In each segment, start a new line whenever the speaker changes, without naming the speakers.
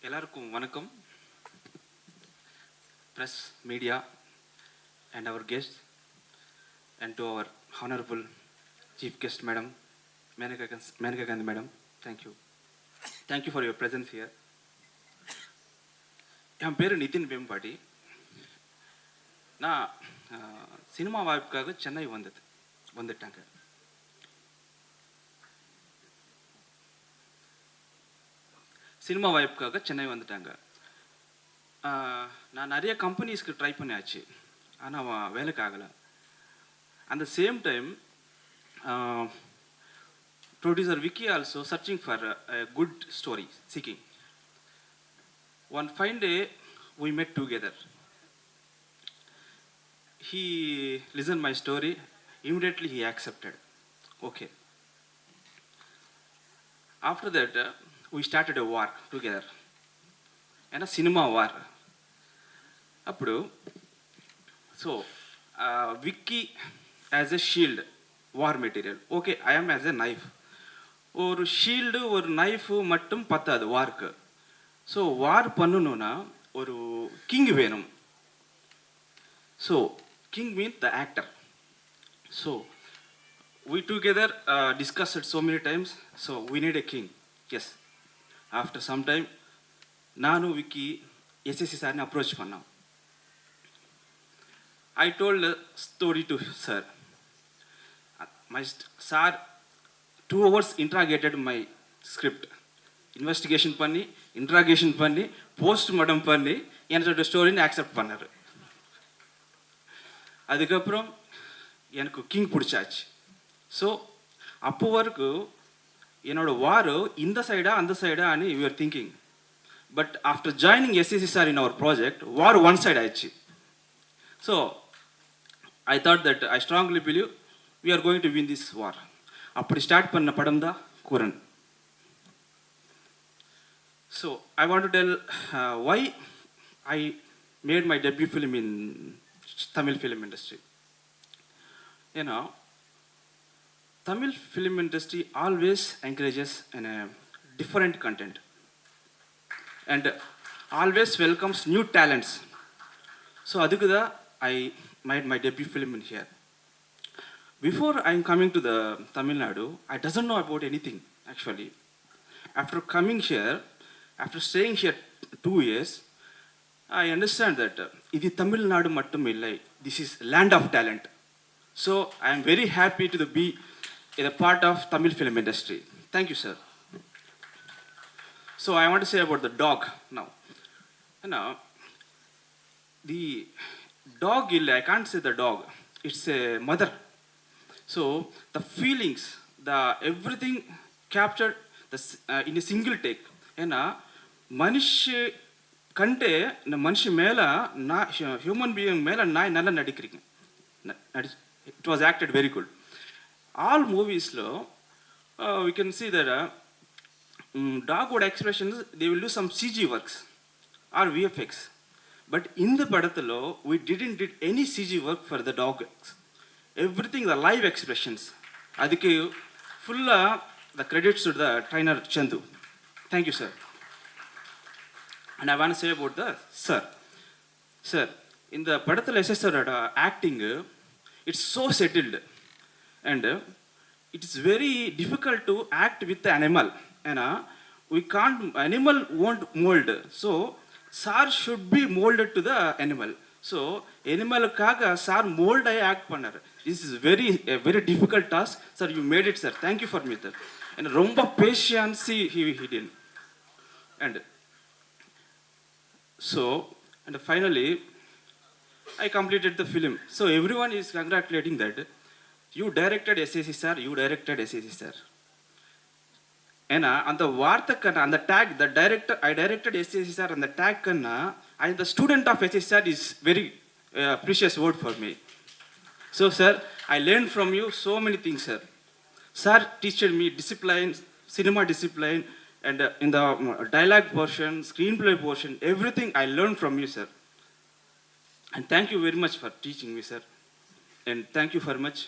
எல்லாருக்கும் வணக்கம். Press, media, and our guests, and to our honorable chief guest, Madam Maneka Gandhi, Madam. Thank you. Thank you for your presence here. என் பேர் நிதின் வேம்பாடி. நான் cinema வாய்ப்புக்காக சென்னை வந்துட்டாங்க. Cinema வாய்ப்புக்காக சென்னை வந்துட்டாங்க. நான் நிறைய கம்பெனிஸ்க்கு ட்ரை பண்ணியாச்சு, ஆனால் வேலைக்கு ஆகலை. அந்த same time producer Vicky also searching for a good story, seeking. One fine day we met together. He listened my story. Immediately he accepted. Okay. After that we started a war together. And a cinema war. Appudu so Vicky as a shield, war material. Okay, I am as a knife. ஒரு shield ஒரு knife மட்டும் பத்தாது வார்க்கு. So வார் பண்ணணுன்னா ஒரு king வேணும். So king mean the actor. So we together discussed it so many times. So we need a king. Yes. After some time ನಾನು Vicky SSC ಸಾರ್ನ approach பண்ணோம். I told a story to sir. My sir 2 hours interrogated my script. Investigation பண்ணி interrogation பண்ணி postmortem பண்ணி என்னோட ஸ்டோரின்னு accept பண்ணார். அதுக்கப்புறம் எனக்கு king பிடிச்சாச்சு. ஸோ அப்போ வரைக்கும் என்னோட வார் இந்த சைடா அந்த சைடான்னு we are thinking. But after joining SSC in our project, war one side ஆயிடுச்சு. So I thought that I strongly believe we are going to win this war. அப்படி ஸ்டார்ட் பண்ண படம் தான் Kooran. So I want to tell why I made my debut film in Tamil film industry. You know, Tamil film industry always encourages in a different content and always welcomes new talents. So adukku da I made my debut film in here. Before I am coming to the Tamil Nadu, I doesn't know about anything actually. After coming here, after staying here 2 years, I understand that idi Tamil Nadu mattum illai, this is land of talent. So I am very happy to be a part of Tamil film industry. Thank you, sir. So I want to say about the dog now. Now the dog, I can't say the dog, it's a mother. So the feelings, the everything captured in a single take. ஏன்னா மனுஷ கண்டே இந்த மனுஷ மேலே நான் human being மேலே நான் நல்லா நடிக்கிறீங்க. It was acted very good. All movies lo we can see that dogwood expressions, they will do some CG works or VFX, but in the padathalo we didn't did any CG work for the dogs. Everything the live expressions. Adike full the credits to the trainer Chandu. Thank you, sir. And I want to say about the sir in the padathalo SSR acting, it's so settled. And it is very difficult to act with the animal. And we can't, animal won't mold. So sir should be molded to the animal. So animal kaga sir mold I act pannar. This is a very difficult task. Sir, you made it, sir. Thank you for me, sir. And romba patience he did. And so, and finally I completed the film. So everyone is congratulating that you directed SSC, sir. You directed SSC, sir. And on the varthakana, on the tag, the director, I directed SSC, sir. And the tag kanna, I the student of SSC, sir, is very precious word for me. So, sir, I learned from you so many things, sir. Sir teached me discipline, cinema discipline, and in the dialogue portion, screenplay portion, everything I learned from you, sir. And thank you very much for teaching me, sir. And thank you very much.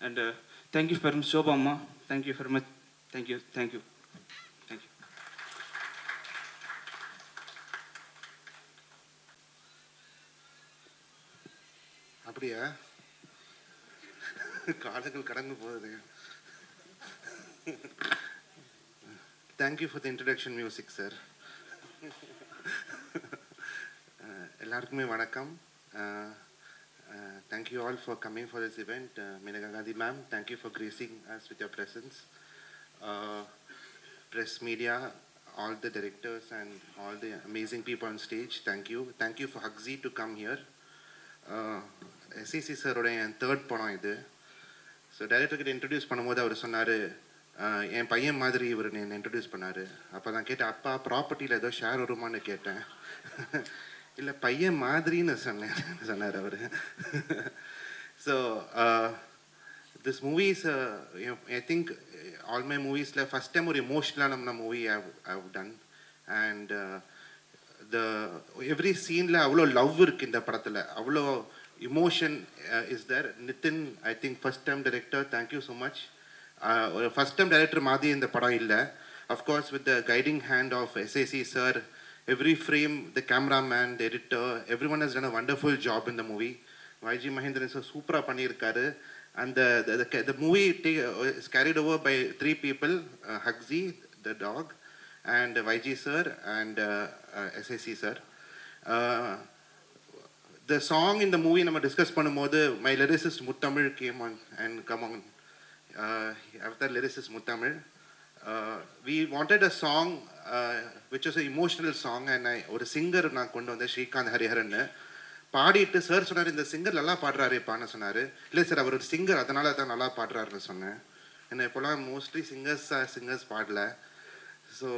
And thank you very much, Shobha Amma. Thank you very much. Thank you.
அப்படியா? காலங்கள் கடந்து போகுது. Thank you for the introduction music sir. எல்லாருக்குமே வணக்கம். Thank you all for coming for this event. Maneka Gandhi ma'am, thank you for gracing us with your presence. Press media, all the directors and all the amazing people on stage, thank you. Thank you for Hugzy to come here. SAC sir oda en third படம் இது. So டைரக்டர்கிட்ட introduce பண்ணும்போது அவர் சொன்னார், என் பையன் மாதிரி இவர் என்னை introduce பண்ணார். அப்போ நான் கேட்டேன், அப்பா ப்ராப்பர்ட்டியில் ஏதோ ஷேர் வருமானு கேட்டேன். இல்லை பையன் மாதிரின்னு சொன்னார் அவர். So this movies I think all my மூவிஸில் ஃபஸ்ட் டைம் ஒரு எமோஷ்னலான movie I've done. And every சீனில் அவ்வளோ லவ் இருக்குது இந்த படத்தில், அவ்வளோ emotion is there. Nitin, I think first time director, thank you so much. First time director maadi in the padam illa, of course with the guiding hand of SAC sir, every frame, the cameraman, the editor, everyone has done a wonderful job in the movie. YG Mahendran sir super panirkaru, and the movie is carried over by three people, Hugzy the dog, and YG sir and SAC sir. The song in the movie நம்ம discuss பண்ணும்போது my lyricist Muthamizh came on and come on. After lyricist Muthamizh, we wanted a song which was an emotional song, and ஒரு singer நான் கொண்டு வந்தேன், ஸ்ரீகாந்த் ஹரிஹரன். பாடிட்டு sir சொன்னார், இந்த singer நல்லா பாடுறாருப்பான்னு சொன்னார். இல்லை சார் அவர் ஒரு சிங்கர், அதனால தான் நல்லா பாடுறாருன்னு சொன்னேன். ஏன்னா இப்போலாம் மோஸ்ட்லி சிங்கர்ஸ் பாடல. ஸோ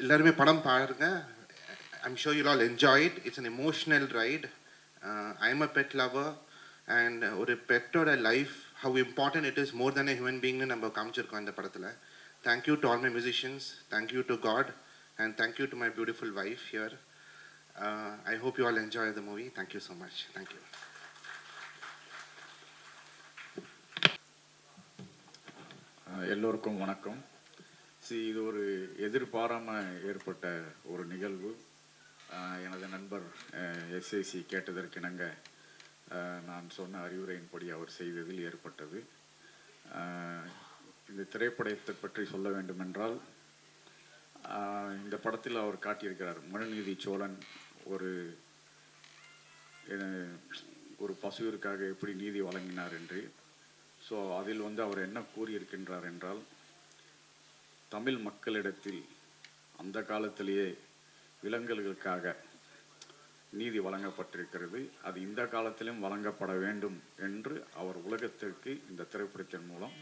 எல்லாருமே படம் பாருங்க. I'm sure you'll all enjoy it. It's an emotional ride. I'm a pet lover, and ஒரு பெட்டோட life how important it is more than a human being நம்ம காமிச்சிருக்கோம் இந்த படத்தில். Thank you to all my musicians, thank you to God, and thank you to my beautiful wife here. I hope you all enjoy the movie. Thank you so much. Thank you.
எல்லோருக்கும் வணக்கம். இது ஒரு எதிர்பாராமல் ஏற்பட்ட ஒரு நிகழ்வு. எனது நண்பர் எஸ்ஏசி கேட்டதற்கிணங்க நான் சொன்ன அறிவுரையின்படி அவர் செய்ததில் ஏற்பட்டது. இந்த திரைப்படத்தை பற்றி சொல்ல வேண்டுமென்றால், இந்த படத்தில் அவர் காட்டியிருக்கிறார் மனுநீதி சோழன் ஒரு பசுவிற்காக எப்படி நீதி வழங்கினார் என்று. ஸோ அதில் அவர் என்ன கூறியிருக்கின்றார் என்றால், தமிழ் மக்களிடத்தில் அந்த காலத்திலேயே விலங்குகளுக்காக நீதி வழங்கப்பட்டிருக்கிறது, அது இந்த காலத்திலும் வழங்கப்பட வேண்டும் என்று அவர் உலகத்திற்கு இந்த திரைப்படத்தின் மூலம்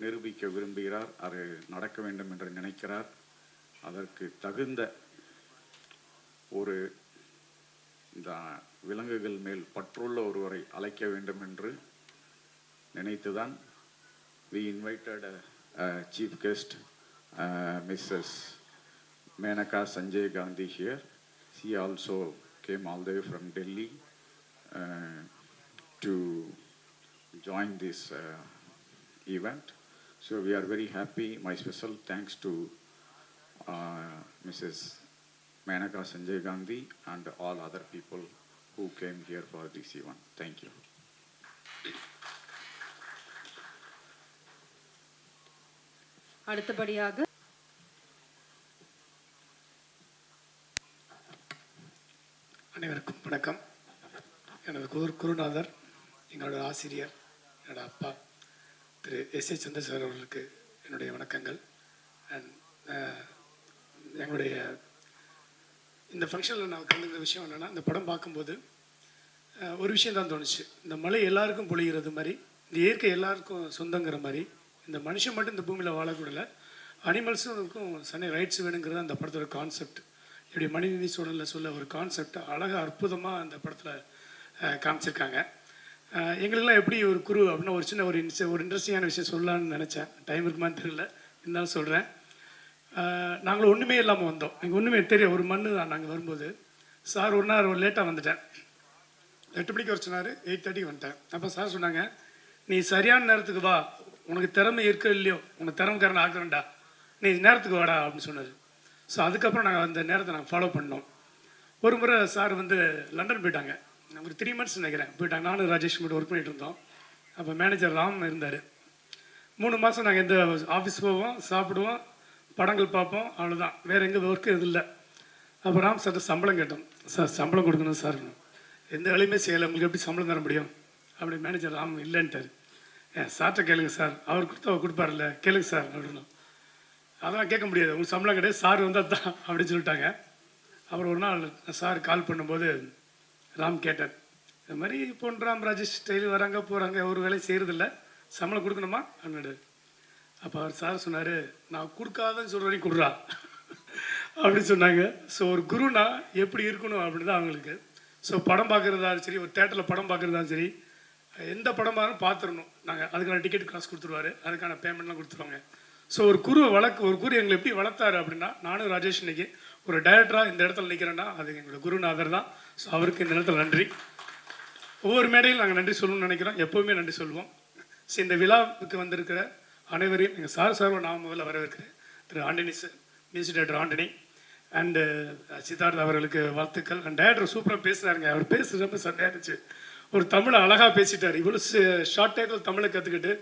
நிரூபிக்க விரும்புகிறார். அது நடக்க வேண்டும் என்று நினைக்கிறார். அதற்கு தகுந்த ஒரு இந்த விலங்குகள் மேல் பற்றுள்ள ஒருவரை அழைக்க வேண்டும் என்று நினைத்துதான் we invited a chief guest, Mrs. Maneka Gandhi here. She also came all the way from Delhi to join this event. So we are very happy. My special thanks to Mrs. Maneka Gandhi and all other people who came here for this event. Thank you.
அடுத்தபடியாக
அனைவருக்கும் வணக்கம். எனது குருநாதர், எங்களோட ஆசிரியர், என்னோட அப்பா திரு S. Chandrasekhar அவர்களுக்கு என்னுடைய வணக்கங்கள். அண்ட் எங்களுடைய இந்த ஃபங்க்ஷனில் நான் கலந்துக்கிற விஷயம் என்னென்னா, இந்த படம் பார்க்கும்போது ஒரு விஷயம் தான் தோணுச்சு. இந்த மழை எல்லாருக்கும் பொழிகிறது மாதிரி, இந்த இயற்கை எல்லாருக்கும் சொந்தங்கிற மாதிரி, இந்த மனுஷன் மட்டும் இந்த பூமியில் வாழக்கூடல, அனிமல்ஸுக்கும் ரைட்ஸ் வேணுங்கிறது அந்த படத்தோட கான்செப்ட். இப்படி மனிதநீதி சூழலில் சொல்ல ஒரு கான்செப்ட் அழகாக அற்புதமாக அந்த படத்தில் காமிச்சிருக்காங்க. எங்களுக்கெல்லாம் எப்படி ஒரு குரு அப்படின்னா ஒரு சின்ன ஒரு இன்ட்ரெஸ்டிங்கான விஷயம் சொல்லலான்னு நினச்சேன். டைம் இருக்குமான்னு தெரியல, இருந்தாலும் சொல்கிறேன். நாங்களும் ஒன்றுமே இல்லாமல் வந்தோம். எங்கள் ஒன்றுமே தெரியும், ஒரு மண்ணு தான். நாங்கள் வரும்போது சார் ஒரு நாள் லேட்டாக வந்துட்டேன். 8 மணிக்கு வர சொன்னார், 8:30 வந்துட்டேன். அப்போ சார் சொன்னாங்க, நீ சரியான நேரத்துக்கு வா, உனக்கு திறமை இருக்க இல்லையோ உனக்கு திறமைக்காரன் ஆக்குறேன்டா, நீ நேரத்துக்கு வாடா அப்படின்னு சொன்னார். ஸோ அதுக்கப்புறம் நாங்கள் அந்த நேரத்தை நாங்கள் ஃபாலோ பண்ணோம். ஒரு முறை சார் வந்து லண்டன் போயிட்டாங்க. ஒரு 3 months நினைக்கிறேன் போயிட்டாங்க. நானும் ராஜேஷ் மட்டும் ஒர்க் பண்ணிகிட்டு இருந்தோம். அப்போ மேனேஜர் ராம் இருந்தார். 3 மாதம் நாங்கள் எந்த ஆஃபீஸ் போவோம், சாப்பிடுவோம், படங்கள் பார்ப்போம், அவ்வளோதான். வேறு எங்கே ஒர்க்கு எதுவும் இல்லை. அப்போ ராம் சார்ட்ட சம்பளம் கேட்டோம். சார் சம்பளம் கொடுக்கணும் சார், எந்த வேலையுமே செய்யலை, உங்களுக்கு எப்படி சம்பளம் தர முடியும் அப்படி. மேனேஜர் ராம் இல்லைன்ட்டார். சார்கிட்ட கேளுங்க சார், அவர் கொடுத்தா அவர் கொடுப்பார்ல, கேளுங்க சார் அப்படின்னு. அதெல்லாம் கேட்க முடியாது, உங்களுக்கு சம்பளம் கிடையாது, சார் வந்தால் தான் அப்படின்னு சொல்லிட்டாங்க. அப்புறம் ஒரு நாள் சார் கால் பண்ணும்போது ராம் கேட்டார், இது மாதிரி பொன்ராம் ராஜேஷ் டெய்லி வராங்க போகிறாங்க, ஒரு வேலையும் செய்கிறதில்ல, சம்பளம் கொடுக்கணுமா அப்படின்னாரு. அப்போ அவர் சார் சொன்னார், நான் கொடுக்காதன்னு சொல்கிற வரைக்கும் கொடுறா அப்படின்னு சொன்னாங்க. ஸோ ஒரு குருனா எப்படி இருக்கணும் அப்படின்னு தான் அவங்களுக்கு. ஸோ படம் பார்க்குறதாலும் சரி, ஒரு தேட்டரில் படம் பார்க்குறதாலும் சரி, எந்த படம் பார்த்துடணும். நாங்கள் அதுக்கான டிக்கெட் காசு கொடுத்துருவாரு, அதுக்கான பேமெண்ட்லாம் கொடுத்துருவாங்க. ஸோ ஒரு குரு எங்களை எப்படி வளர்த்தாரு அப்படின்னா, நானும் ராஜேஷ் இன்னைக்கு ஒரு டைரக்டராக இந்த இடத்துல நிற்கிறேன்னா அது எங்களோட குருநாதர் தான். ஸோ அவருக்கு இந்த இடத்துல நன்றி. ஒவ்வொரு மேடையில் நாங்கள் நன்றி சொல்லணும்னு நினைக்கிறோம், எப்போவுமே நன்றி சொல்லுவோம். ஸோ இந்த விழாவுக்கு வந்திருக்கிற அனைவரையும் எங்கள் சார் நான் முதல்ல வரவேற்கிறேன். திரு Antony sir, music director Antony and Siddharth அவர்களுக்கு வாழ்த்துக்கள். அண்ட் டைரக்டர் சூப்பராக பேசுனாருங்க. அவர் பேசுகிறது ரொம்ப சண்டையாக இருந்துச்சு. ஒரு தமிழை அழகாக பேசிட்டார். இவ்வளோ ஷார்ட் டைத்தில் தமிழை கற்றுக்கிட்டு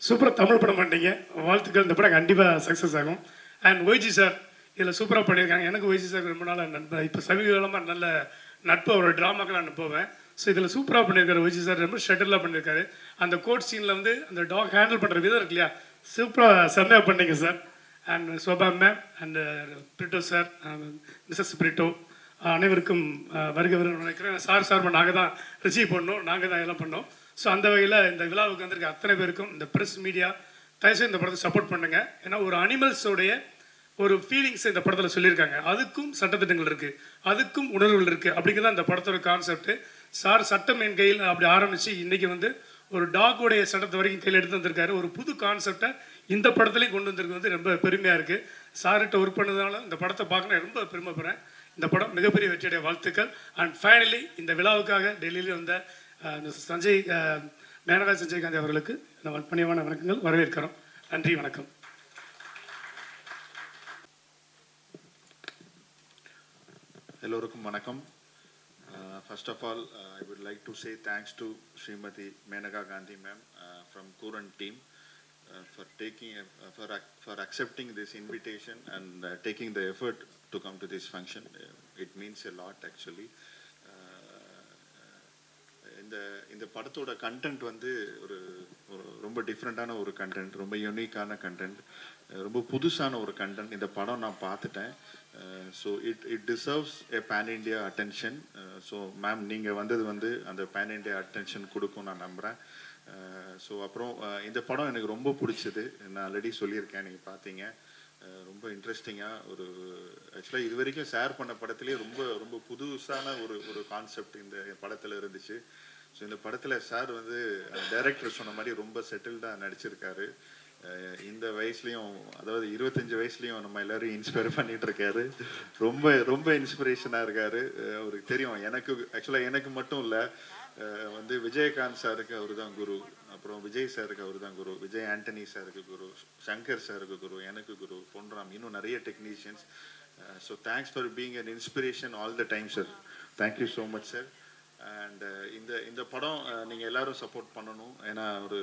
சூப்பராக தமிழ் படம் பண்ணிட்டீங்க, வாழ்த்துக்கள். இந்த படம் கண்டிப்பாக சக்ஸஸ் ஆகும். அண்ட் ஒய்ஜி சார் இதில் சூப்பராக பண்ணியிருக்காங்க. எனக்கு ஒய்ஜி சார் ரொம்ப நாள் நண்பன், இப்போ சமீபகாலமாக நல்ல நட்பு, அவரோட ட்ராமாக்கள் நான் போவேன். ஸோ இதில் சூப்பராக பண்ணியிருக்காரு ஒய்ஜி சார், ரொம்ப ஷட்டிலாக பண்ணியிருக்காரு. அந்த கோட் சீனில் வந்து அந்த டாக் ஹேண்டில் பண்ணுற விதம் இருக்கு இல்லையா, சூப்பராக செம்மையாக பண்ணீங்க sir. And Sobha ma'am and Britto sir, Mrs Britto, அனைவருக்கும் வருக நினைக்கிறேன். சார் நாங்கள் தான் ரிசீவ் பண்ணோம், நாங்கள் தான் எல்லாம் பண்ணோம். ஸோ அந்த வகையில் இந்த விழாவுக்கு வந்திருக்க அத்தனை பேருக்கும், இந்த ப்ரெஸ் மீடியா, தயவுசெய்து இந்த படத்தை சப்போர்ட் பண்ணுங்க. ஏன்னா ஒரு அனிமல்ஸோடைய ஒரு ஃபீலிங்ஸ் இந்த படத்தில் சொல்லியிருக்காங்க. அதுக்கும் சட்டத்திட்டங்கள் இருக்குது, அதுக்கும் உணர்வுகள் இருக்குது. அப்படிங்கிறத இந்த படத்தோட கான்செப்ட். சார் சட்டம் என் கையில் அப்படி ஆரம்பித்து இன்றைக்கி வந்து ஒரு டாகோடைய சட்டத்தை வரைக்கும் கையில் எடுத்து வந்திருக்காரு. ஒரு புது கான்செப்டை இந்த படத்துலேயும் கொண்டு வந்திருக்கு வந்து ரொம்ப பெருமையாக இருக்குது. சார்கிட்ட ஒர்க் பண்ணதுனால இந்த படத்தை பார்க்க ரொம்ப பெருமைப்படுறேன். இந்த படம் மிகப்பெரிய வெற்றியுடைய வாழ்த்துக்கள். அண்ட் ஃபைனலி இந்த விழாவுக்காக டெல்லியில் வந்த மேனகா சஞ்சய் காந்தி அவர்களுக்கு நம்ம பணிவான வணக்கங்கள், வரவேற்கிறோம். நன்றி, வணக்கம்.
எல்லோருக்கும் வணக்கம். First of all, I would like to say thanks to Srimati Maneka Gandhi ma'am from Kooran team for for accepting this invitation and taking the effort to come to this function. It means a lot actually. இந்த படத்தோட content வந்து ஒரு ரொம்ப டிஃப்ரெண்ட்டான ஒரு content, ரொம்ப யூனிக்கான content, ரொம்ப புதுசான ஒரு கண்டென்ட். இந்த படம் நான் பார்த்துட்டேன். So it deserves a pan India attention. So ma'am நீங்கள் வந்தது வந்து அந்த பேன் இண்டியா அட்டென்ஷன் கொடுக்கும் நான் நம்புகிறேன். ஸோ அப்புறம் இந்த படம் எனக்கு ரொம்ப பிடிச்சது. நான் ஆல்ரெடி சொல்லியிருக்கேன், நீங்கள் பார்த்தீங்க. ரொம்ப இன்ட்ரெஸ்டிங்காக ஒரு ஆக்சுவலாக இது வரைக்கும் ஷேர் பண்ண படத்துலேயே ரொம்ப ரொம்ப புதுசான ஒரு கான்செப்ட் இந்த படத்தில் இருந்துச்சு. ஸோ இந்த படத்தில் சார் வந்து டைரக்டர் சொன்ன மாதிரி ரொம்ப செட்டில்டாக நடிச்சிருக்காரு. இந்த வயசுலேயும், அதாவது 25 வயசுலேயும் நம்ம எல்லோரும் இன்ஸ்பயர் பண்ணிகிட்டு இருக்காரு. ரொம்ப ரொம்ப இன்ஸ்பிரேஷனாக இருக்கார். அவருக்கு தெரியும், ஆக்சுவலாக எனக்கு மட்டும் இல்லை, வந்து விஜயகாந்த் சாருக்கு அவர் தான் குரு, அப்புறம் விஜய் சாருக்கு அவர் தான் குரு, விஜய் ஆண்டனி சாருக்கு குரு, சங்கர் சாருக்கு குரு, எனக்கு குரு, பொன்ராம், இன்னும் நிறைய technicians. So thanks for being an inspiration all the time sir. Thank you so much sir. And இந்த படம் நீங்கள் எல்லோரும் சப்போர்ட் பண்ணணும். ஏன்னா ஒரு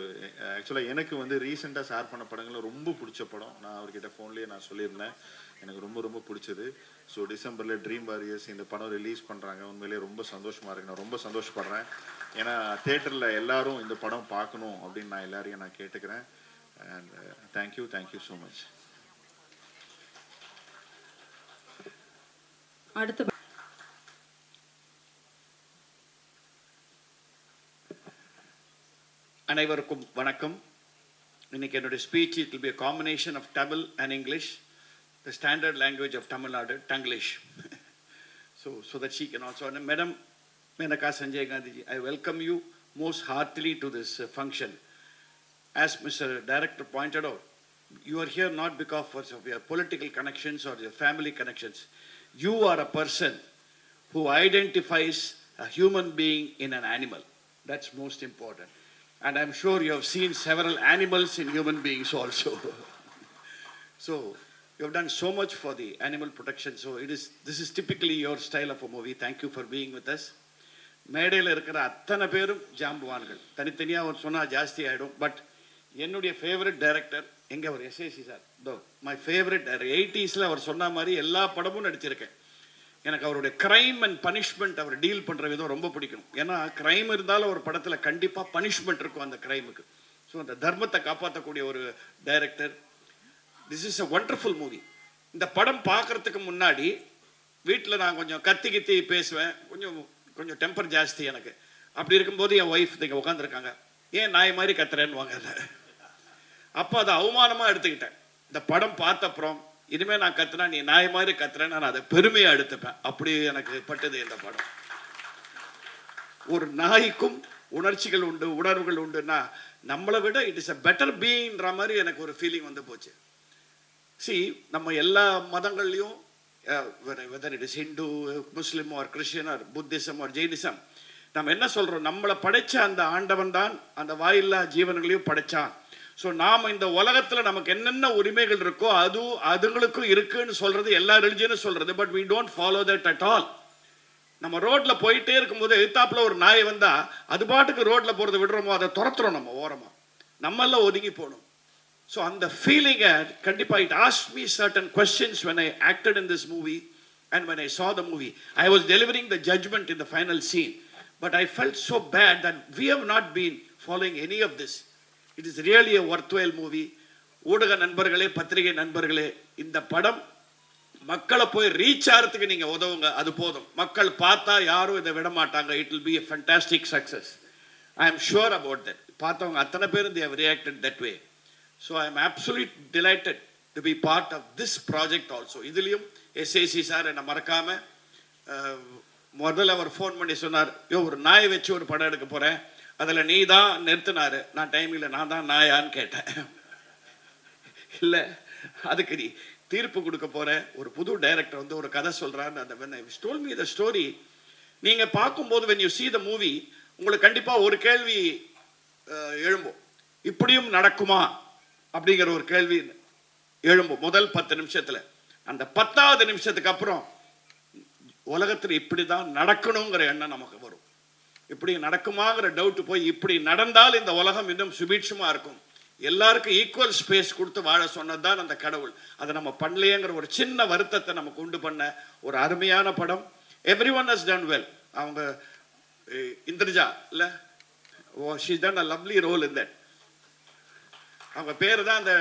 ஆக்சுவலாக எனக்கு வந்து ரீசெண்டாக ஷேர் பண்ண படங்களில் ரொம்ப பிடிச்ச படம், நான் அவர்கிட்ட ஃபோன்லேயே நான் சொல்லியிருந்தேன், எனக்கு ரொம்ப ரொம்ப பிடிச்சது. ஸோ டிசம்பரில் ட்ரீம் வாரியர்ஸ் இந்த படம் ரிலீஸ் பண்ணுறாங்க. உண்மையிலேயே ரொம்ப சந்தோஷமாக இருக்குது, நான் ரொம்ப சந்தோஷப்படுறேன். ஏன்னா தேட்டரில் எல்லாரும் இந்த படம் பார்க்கணும் அப்படின்னு நான் எல்லாரையும் நான் கேட்டுக்கிறேன். And thank you so much.
அடுத்த
அனைவருக்கும் வணக்கம். இன்னைக்கு என்னுடைய speech it will be a combination of Tamil and English, the standard language of Tamil Nadu, Tanglish. so that she can also. And Madam Maneka Sanjay Gandhi, I welcome you most heartily to this function. As Mr. Director pointed out, you are here not because of your political connections or your family connections. You are a person who identifies a human being in an animal. That's most important. And I'm sure you have seen several animals in human beings also. So You have done so much for the animal protection. So this is typically your style of a movie. Thank you for being with us. மேடையில் இருக்கிற அத்தனை பேரும் ஜாம்புவான்கள். தனித்தனியாக அவர் சொன்னால் ஜாஸ்தி ஆகிடும். But என்னுடைய favourite director எங்கே அவர் SAC sir. My favourite director. 80s அவர் சொன்ன மாதிரி எல்லா படமும் நடிச்சிருக்கேன். எனக்கு அவருடைய க்ரைம் அண்ட் பனிஷ்மெண்ட் அவர் டீல் பண்ணுற விதம் ரொம்ப பிடிக்கும். ஏன்னா க்ரைம் இருந்தாலும் ஒரு படத்தில் கண்டிப்பாக பனிஷ்மெண்ட் இருக்கும் அந்த க்ரைமுக்கு. ஸோ அந்த தர்மத்தை காப்பாற்றக்கூடிய ஒரு director. This is a wonderful movie. இந்த படம் பார்க்குறதுக்கு முன்னாடி வீட்டில் நான் கொஞ்சம் கத்தி கித்தி பேசுவேன். கொஞ்சம் டெம்பர் ஜாஸ்தி எனக்கு. அப்படி இருக்கும்போது என் ஒய்ஃப் இங்கே உட்காந்துருக்காங்க. ஏன் நாய் மாதிரி கத்துறேன்னு வாங்க. அப்போ அதை அவமானமாக எடுத்துக்கிட்டேன். இந்த படம் பார்த்த அப்புறம் இனிமேல் நான் கத்துனா நீ நாய் மாதிரி கத்துறேன்னு நான் அதை பெருமையாக எடுத்துப்பேன். அப்படி எனக்கு பட்டது இந்த படம். ஒரு நாய்க்கும் உணர்ச்சிகள் உண்டு, உணர்வுகள் உண்டுன்னா நம்மளை விட இட் இஸ் அ பெட்டர் பீயின்ற மாதிரி எனக்கு ஒரு ஃபீலிங் வந்து போச்சு. நம்ம எல்லா மதங்கள்லையும் whether it is Hindu, Muslim or Christian or Buddhism or Jainism, நம்ம என்ன சொல்கிறோம், நம்மளை படைச்ச அந்த ஆண்டவன் தான் அந்த வாயில்லா ஜீவன்களையும் படைச்சான். ஸோ நாம் இந்த உலகத்தில் நமக்கு என்னென்ன உரிமைகள் இருக்கோ அதுங்களுக்கும் இருக்குன்னு சொல்கிறது எல்லா ரிலிஜனும் சொல்கிறது. But we don't follow that at all. நம்ம ரோட்டில் போயிட்டே இருக்கும்போது எதிர்த்தாப்பில் ஒரு நாய் வந்தால் அது பாட்டுக்கு ரோட்டில் போகிறத விடுறோமோ அதை துரத்துறோம் நம்ம ஓரமாக. நம்மெல்லாம் ஒதுங்கி போகணும். ஸோ அந்த ஃபீலிங்கை கண்டிப்பாக it ask me certain questions when I acted in this movie and when I saw the movie. I was delivering the judgment in the final scene. But I felt so bad that we have not been following any of this. It is really a worthwhile movie. ஊடக நண்பர்களே, பத்திரிகை நண்பர்களே, இந்த படம் மக்களை போய் reach ஆகிறதுக்கு நீங்கள் உதவுங்க. அது போதும். மக்கள் பார்த்தா யாரும் இதை விட மாட்டாங்க. It will be a fantastic success. I am sure about that. பார்த்தவங்க அத்தனை பேரும் they have reacted that way. So I am absolutely delighted to be part of this project also. இதுலேயும் எஸ்ஏசி சார் என்னை மறக்காமல் முதல்ல அவர் ஃபோன் பண்ணி சொன்னார், ஒரு நாயை வச்சு ஒரு படம் எடுக்க போகிறேன், அதில் நீ தான் நிறுத்தினார். நான் டைம் இல்லை, நான் தான் நாயான்னு கேட்டேன். இல்லை, அதுக்கு நீ தீர்ப்பு கொடுக்க போகிற ஒரு புது டைரக்டர் வந்து ஒரு கதை சொல்கிறான்னு அந்த when I told me the story, நீங்கள் பார்க்கும்போது when you see the movie உங்களுக்கு கண்டிப்பாக ஒரு கேள்வி எழும்பும், இப்படியும் நடக்குமா அப்படிங்கிற ஒரு கேள்வி எழும்பும் முதல் 10 நிமிஷத்தில். அந்த 10வது நிமிஷத்துக்கு அப்புறம் உலகத்தில் இப்படி தான் நடக்கணுங்கிற எண்ணம் நமக்கு வரும். இப்படி நடக்குமாங்கிற டவுட் போய் இப்படி நடந்தால் இந்த உலகம் இன்னும் சுபீட்சமாக இருக்கும், எல்லாருக்கும் ஈக்குவல் ஸ்பேஸ் கொடுத்து வாழ சொன்னது தான் அந்த கடவுள். அதை நம்ம பண்ணலையேங்கிற ஒரு சின்ன வருத்தத்தை நமக்கு உண்டு பண்ண ஒரு அருமையான படம். Every one has done well. அவங்க இந்திரஜா இல்லை, she done a lovely role in that. அவங்க பேர் தான் அந்த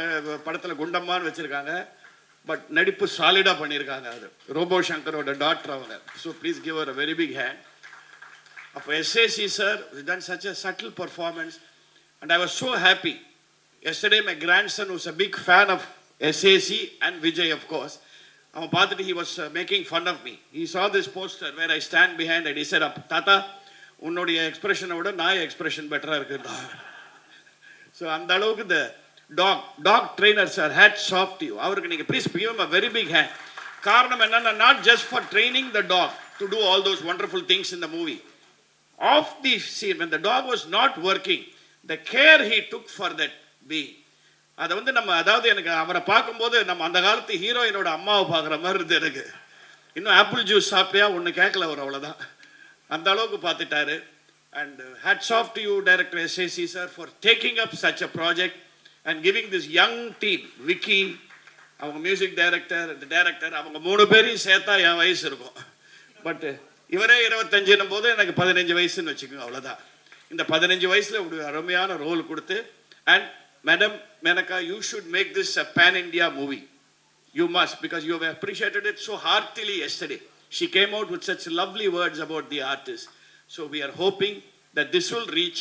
படத்தில் குண்டம்மான்னு வச்சுருக்காங்க. பட் நடிப்பு சாலிடாக பண்ணியிருக்காங்க. அது ரோபோ சங்கரோட டாக்டர் அவங்க. So please give her a very big hand. அப்போ SAC sir done such a subtle performance and I was so happy. Yesterday my grandson was a big fan of SAC and Vijay of course. அவன் பார்த்துட்டு he was making fun of me. He saw this poster where I stand behind and he said, தாத்தா உன்னுடைய எக்ஸ்பிரஷனை விட நான் expression பெட்டராக இருக்குதா. So அந்த அளவுக்கு இந்த dog trainer sir, hats off to you. அவருக்கு நீங்கள் please give him a very big hand. காரணம் என்னன்னா, not just for training the dog to do all those wonderful things in the movie. Off the scene when the dog was not working, the care he took for that being, அதை வந்து நம்ம, அதாவது எனக்கு அவரை பார்க்கும்போது நம்ம அந்த காலத்து ஹீரோயினோட அம்மாவை பார்க்குற மாதிரி இருந்தது எனக்கு. இன்னும் ஆப்பிள் ஜூஸ் சாப்பிட்டியா ஒன்று கேட்கல அவர், அவ்வளோதான். அந்த அளவுக்கு பார்த்துட்டாரு. And hats off to you director SAC sir for taking up such a project and giving this young team. Vicky அவங்க மியூசிக் டைரக்டர், இந்த டைரக்டர், அவங்க 3 பேரையும் சேர்த்தா என் வயசு இருக்கும். பட் இவரே 25 போது எனக்கு 15 வயசுன்னு வச்சுக்கோங்க, அவ்வளோதான். இந்த 15 வயசில் ஒரு அருமையான ரோல் கொடுத்து, and Madam Maneka, you should make this a pan-India movie. You must, because you have appreciated it so heartily yesterday. She came out with such lovely words about the artist. So we are hoping that this will reach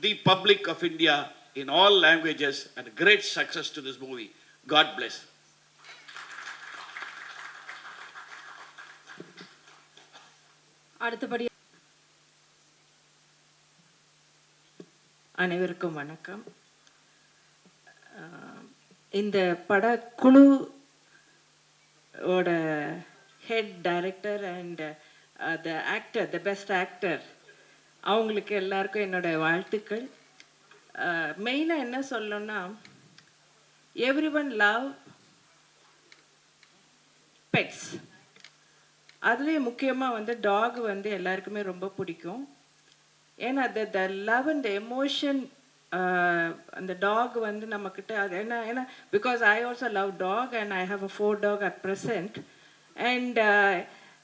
the public of India in all languages and a great success to this movie. God bless.
அடுத்தபடி அனைவருக்கும் வணக்கம். இந்த படக்குழுவோட head director and the actor, the best actor, அவங்களுக்கு எல்லாருக்கும் என்னோட வாழ்த்துக்கள். மெயினாக என்ன சொல்லணும்னா, எவ்ரி ஒன் லவ் பெட்ஸ். அதுலேயும் முக்கியமாக வந்து டாக் வந்து எல்லாருக்குமே ரொம்ப பிடிக்கும். ஏன்னா the love and the emotion அந்த டாக் வந்து நம்மக்கிட்ட அது ஏன்னா because I also love dog and I have a 4 dog at present. And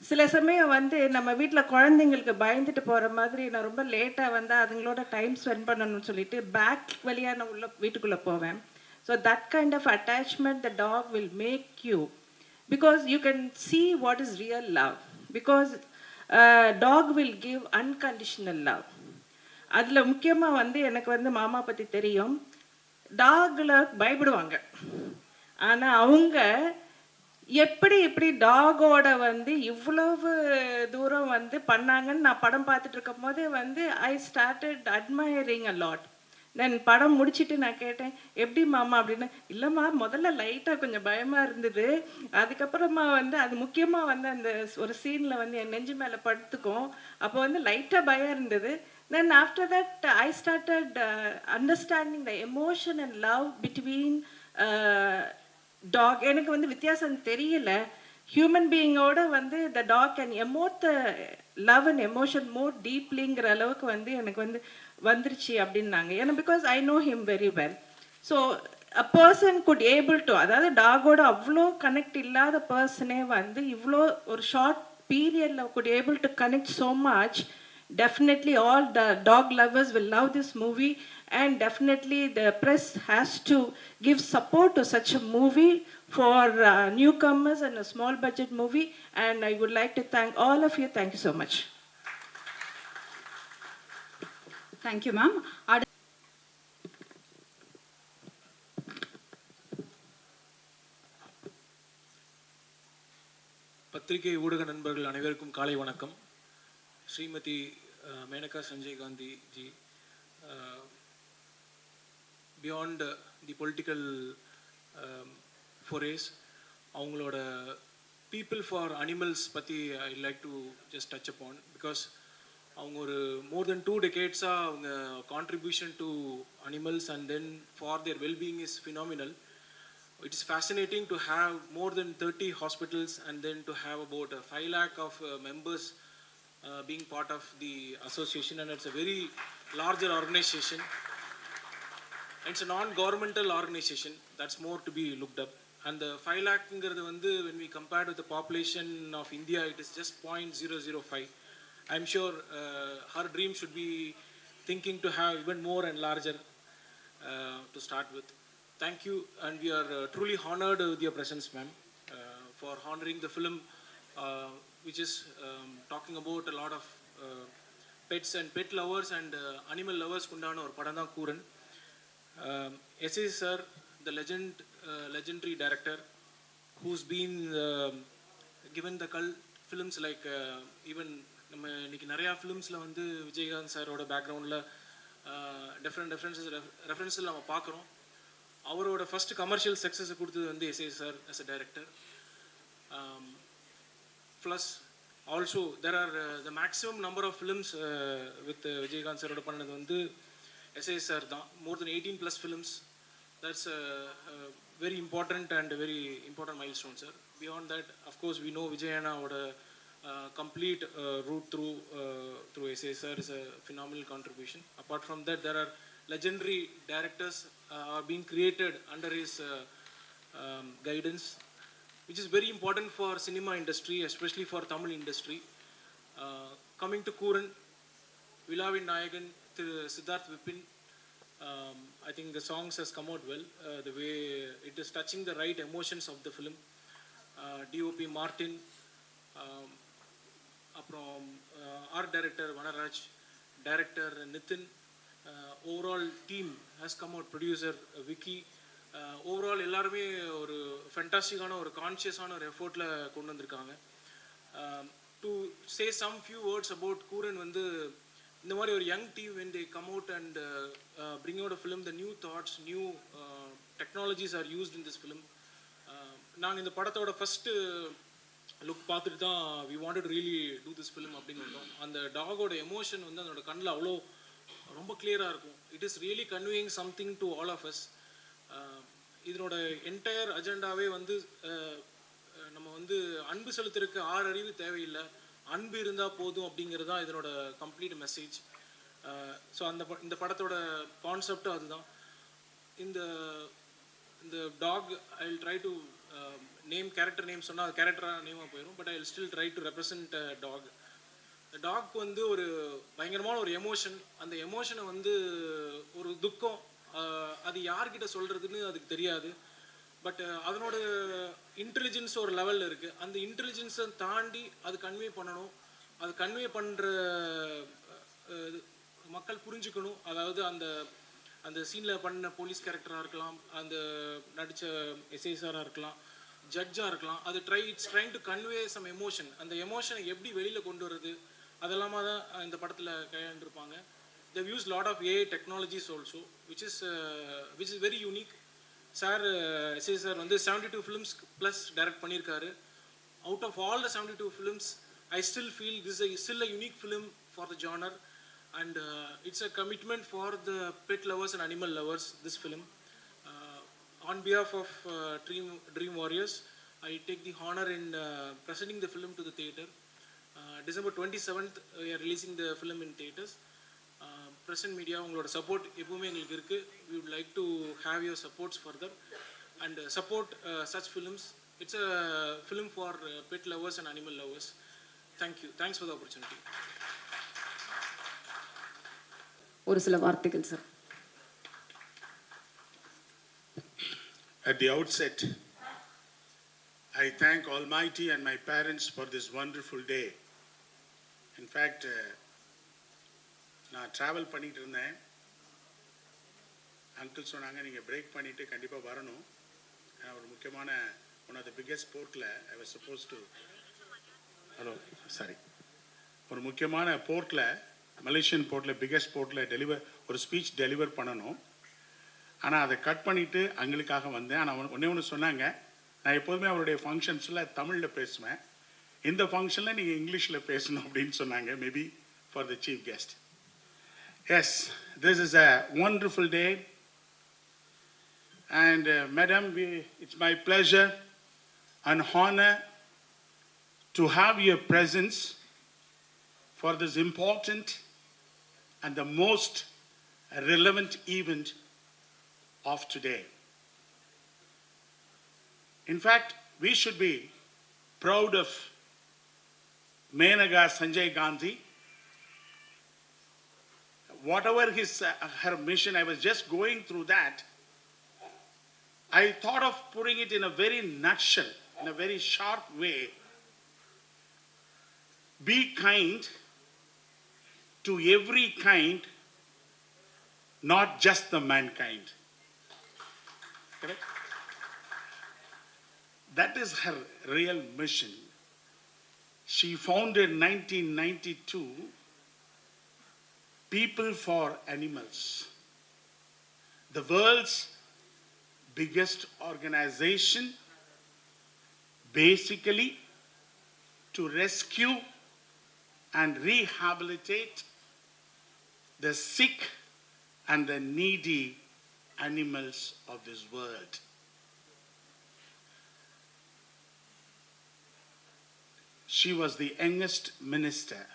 சில சமயம் வந்து நம்ம வீட்டில் குழந்தைங்களுக்கு பயந்துட்டு போகிற மாதிரி நான் ரொம்ப லேட்டாக வந்தால் அதுங்களோட டைம் ஸ்பெண்ட் பண்ணணும்னு சொல்லிட்டு பேக் வழியாக நான் வீட்டுக்குள்ளே போவேன். So that kind of attachment the dog will make you, because you can see what is real love, because dog will give unconditional love. அதில் முக்கியமாக வந்து எனக்கு வந்து மாமா பற்றி தெரியும். டாகில் பயப்படுவாங்க, ஆனால் அவங்க எப்படி டாகோட வந்து இவ்வளவு தூரம் வந்து பண்ணாங்கன்னு நான் படம் பார்த்துட்டு இருக்கும் போதே வந்து I started admiring a lot. தென் படம் முடிச்சுட்டு நான் கேட்டேன், எப்படி மாமா அப்படின்னு. இல்லைம்மா, முதல்ல லைட்டாக கொஞ்சம் பயமாக இருந்தது, அதுக்கப்புறமா வந்து அது முக்கியமாக வந்து அந்த ஒரு சீனில் வந்து என் நெஞ்சு மேலே படுத்துக்கும், அப்போ வந்து லைட்டாக பயம் இருந்தது. Then after that I started understanding the emotion and love between dog. எனக்கு வந்து வித்தியாசம் தெரியல. ஹியூமன் பீயிங்கோட வந்து the dog can emote the love and emotion more டீப்லிங்கிற அளவுக்கு வந்து எனக்கு வந்து வந்துருச்சு அப்படின்னாங்க. ஏன்னா because I know him very well. So a person good able to, அதாவது டாகோட அவ்வளோ கனெக்ட் இல்லாத பர்சனே வந்து இவ்வளோ ஒரு ஷார்ட் பீரியடில் good able to connect so much. Definitely all the dog lovers will love this movie, and definitely the press has to give support to such a movie for newcomers and a small budget movie, and I would like to thank all of you. Thank you so much.
Thank you, ma'am.
பத்திரிகை ஊடக நண்பர்கள் அனைவருக்கும் காலை வணக்கம். Shrimati Maneka Sanjay Gandhi ji, beyond the political forays, அவங்களோட people for animals பற்றி I like to just touch upon. Because அவங்க ஒரு மோர் தென் 2 decades-ஆக அவங்க contribution to animals and then for their wellbeing is phenomenal. It is fascinating to have more than 30 hospitals and then to have about 5 lakh of members being part of the association, and it's a very larger organization. It's a non-governmental organization, that's more to be looked up. And the 5 lakh ingiradhu vandu when we compare with the population of India, it is just 0.005. I'm sure her dream should be thinking to have even more and larger to start with. Thank you, and we are truly honored with your presence, ma'am, for honoring the film which is talking about a lot of pets and pet lovers and animal lovers kundana or padam dhaan Kooran. S.A. sir, the legendary director who's been given the cult films like even நம்ம இன்னைக்கு நிறையா ஃபிலிம்ஸில் வந்து விஜயகாந்த் சாரோட பேக்ரவுண்டில் different ரெஃபரன்ஸில் நம்ம பார்க்குறோம். அவரோட first commercial சக்ஸஸை கொடுத்தது வந்து SA sir as a director. Plus also there are the maximum number of films with Vijay சாரோட பண்ணது வந்து எஸ்ஏ சார் தான். more than 18+ films. That's a very important and a very important milestone, sir. Beyond that, of course, we know Vijayana oda complete route through SA sir is a phenomenal contribution. Apart from that, there are legendary directors are being created under his guidance, which is very important for cinema industry, especially for Tamil industry. Coming to Kooran, Vilavin Nayagan, Siddharth Vipin, I think the songs has come out well. The way it is touching the right emotions of the film. DOP Martin, art director Vanaraj, director Nitin, overall team has come out, producer Vicky, overall எல்லாருமே ஒரு ஃபேண்டாஸ்டிக்கான ஒரு கான்ஷியஸான ஒரு எஃபோர்ட்டில் கொண்டு வந்திருக்காங்க. To say some few words about Kooran வந்து இந்த மாதிரி ஒரு young team when they come out and bring out a film, the new thoughts, new technologies are used in this film. நாங்கள் இந்த படத்தோட ஃபஸ்ட்டு லுக் பார்த்துட்டு தான் we wanted to really do this film அப்படின்னு வந்தோம். அந்த டாகோட எமோஷன் வந்து அதோட கண்ணில் அவ்வளோ ரொம்ப கிளியராக இருக்கும். It is really conveying something to all of us. இதனோட என்டையர் அஜெண்டாவே வந்து நம்ம வந்து வந்து அன்பு செலுத்துறதுக்கு 6 அறிவு தேவையில்லை, அன்பு இருந்தால் போதும் அப்படிங்கிறது தான் இதனோட கம்ப்ளீட் மெசேஜ். ஸோ இந்த படத்தோட கான்செப்டும் அதுதான். இந்த இந்த dog I will try to name character name சொன்னால் அது கேரக்டராக நேமாக போயிடும். But I will still try to represent dog. Dog வந்து ஒரு பயங்கரமான ஒரு எமோஷன். அந்த எமோஷனை வந்து ஒரு துக்கம், அது யார்கிட்ட சொல்கிறதுன்னு அதுக்கு தெரியாது. பட் அதனோட இன்டெலிஜென்ஸ் ஒரு லெவலில் இருக்குது. அந்த இன்டெலிஜென்ஸை தாண்டி அது கன்வே பண்ணணும். அது கன்வே பண்ணுற மக்கள் புரிஞ்சுக்கணும். அதாவது அந்த அந்த சீனில் பண்ண போலீஸ் கேரக்டராக இருக்கலாம், அந்த நடித்த எஸ்ஐசாராக இருக்கலாம், ஜட்ஜாக இருக்கலாம். அது it's trying to convey some emotion. அந்த எமோஷனை எப்படி வெளியில் கொண்டு வருது அதெல்லாமா தான் இந்த படத்தில் கையாண்டிருப்பாங்க. they've used lot of AI technologies also, which is very unique. Sir SI sir வந்து 72 ஃபிலிம்ஸ் ப்ளஸ் டைரக்ட் பண்ணியிருக்காரு. Out of all the 72 films I still feel this is still a unique film for the genre, and it's a commitment for the pet lovers and animal lovers, this film. On behalf of Dream Warriors, I take the honor in presenting the film to the theatre. December 27th, we are releasing the film in theatres. Present media, உங்களோட support எப்பவுமே எங்களுக்கு இருக்குது. We would like to have your supports further and support such films. It's a film for pet lovers and animal lovers. Thank you. Thanks for the opportunity.
ஒரு சில வார்த்தைகள் sir.
At the outset, I thank Almighty and my parents for this wonderful day. In fact, நான் travel பண்ணிகிட்டு இருந்தேன். Uncle சொன்னாங்க நீங்கள் break பண்ணிவிட்டு கண்டிப்பாக வரணும். ஒரு முக்கியமான ஒன் ஆஃப் த பிக்கெஸ்ட் போர்ட்டில் ஐ வாஸ் சப்போஸ் டு ஒரு முக்கியமான போர்ட்டில், மலேசியன் போர்ட்டில், பிக்கெஸ்ட் போர்ட்டில் ஒரு ஸ்பீச் டெலிவர் பண்ணணும். ஆனால் அதை கட் பண்ணிவிட்டு அங்களுக்காக வந்தேன். ஆனால் ஒன்று சொன்னாங்க, நான் எப்போதுமே அவருடைய ஃபங்க்ஷன்ஸில் தமிழில் பேசுவேன், இந்த ஃபங்க்ஷனில் நீங்கள் இங்கிலீஷில் பேசணும் அப்படின்னு சொன்னாங்க. Maybe for the chief guest. Yes, this is a wonderful day, and Madam, it's my pleasure and honor to have your presence for this important and the most relevant event of today. In fact, we should be proud of Maneka Gandhi. Whatever her mission, I was just going through that. I thought of putting it in a very nutshell, in a very sharp way. Be kind to every kind, not just the mankind. Correct? That is her real mission. She founded 1992 People for Animals, the world's biggest organization, basically to rescue and rehabilitate the sick and the needy animals of this world. She was the youngest minister,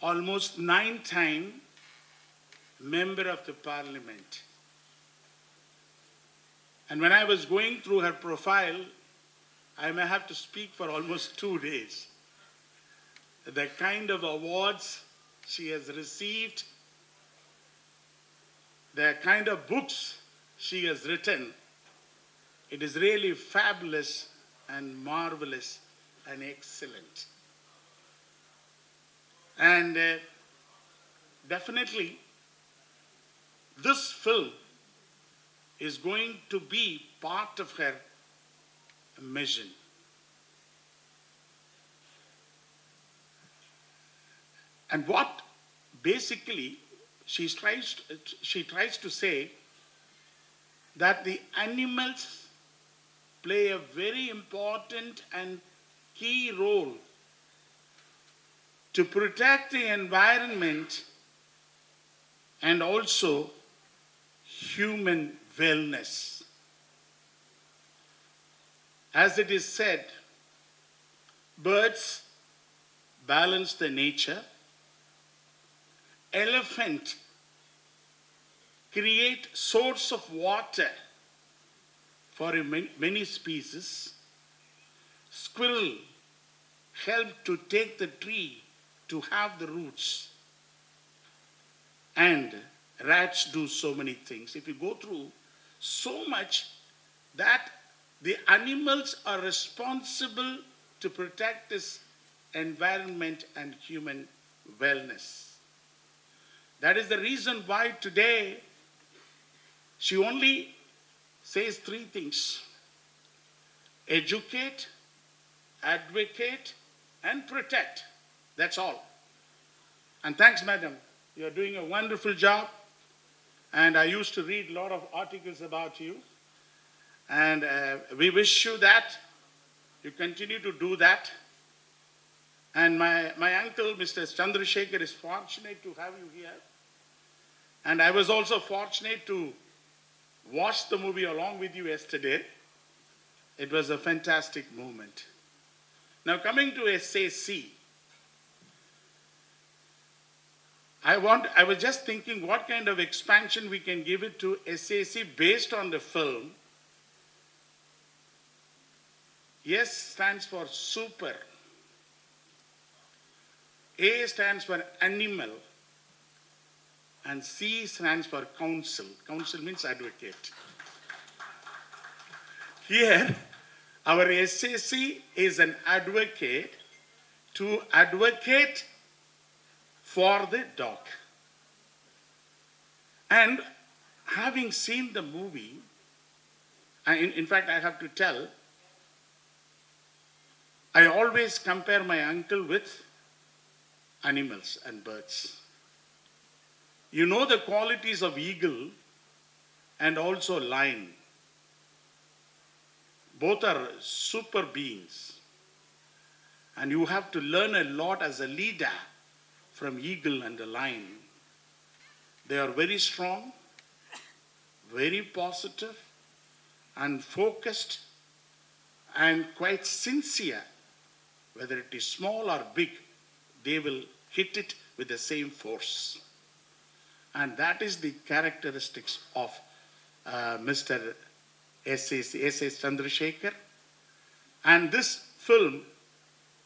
almost 9-time member of the parliament. And when I was going through her profile, I may have to speak for almost 2 days. The kind of awards she has received, the kind of books she has written, it is really fabulous and marvelous and excellent. And definitely, this film is going to be part of her mission. And what basically she tries to say that the animals play a very important and key role to protect the environment and also human wellness. as it is said, birds balance the nature, elephant create source of water for many species, squirrel help to take the tree to have the roots, and rats do so many things. If you go through so much that the animals are responsible to protect this environment and human wellness. That is the reason why today she only says three things: educate, advocate, and protect. That's all. And thanks, madam. You're doing a wonderful job. And I used to read a lot of articles about you. And we wish you that. You continue to do that. And my uncle, Mr. Chandrasekhar, is fortunate to have you here. And I was also fortunate to watch the movie along with you yesterday. It was a fantastic moment. Now coming to SAC, I was just thinking what kind of expansion we can give it to SAC based on the film. S stands for super. A stands for animal. And C stands for counsel. Counsel means advocate. Here, our SAC is an advocate to advocate for the dog. And having seen the movie, in fact, I have to tell, I always compare my uncle with animals and birds. You know the qualities of eagle and also lion. Both are super beings. And you have to learn a lot as a leader from eagle and the lion. They are very strong, very positive, and focused, and quite sincere. Whether it is small or big, they will hit it with the same force. And that is the characteristics of Mr. S.S. Chandrasekhar. And this film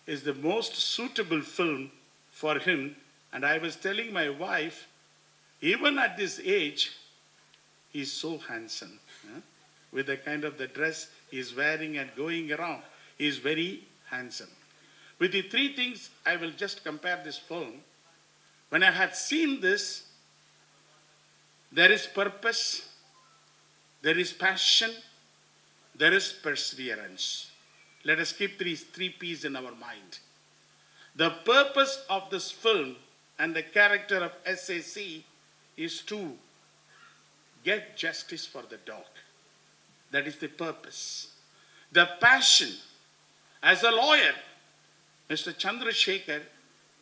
is the most suitable film for him. And I was telling my wife, even at this age, he's so handsome. With the kind of the dress he's wearing and going around, he's very handsome. With the three things, I will just compare this film. When I had seen this, there is purpose, there is passion, there is perseverance. Let us keep these three P's in our mind. The purpose of this film and the character of SAC is to get justice for the dog. That is the purpose. The passion. As a lawyer, Mr. Chandrasekhar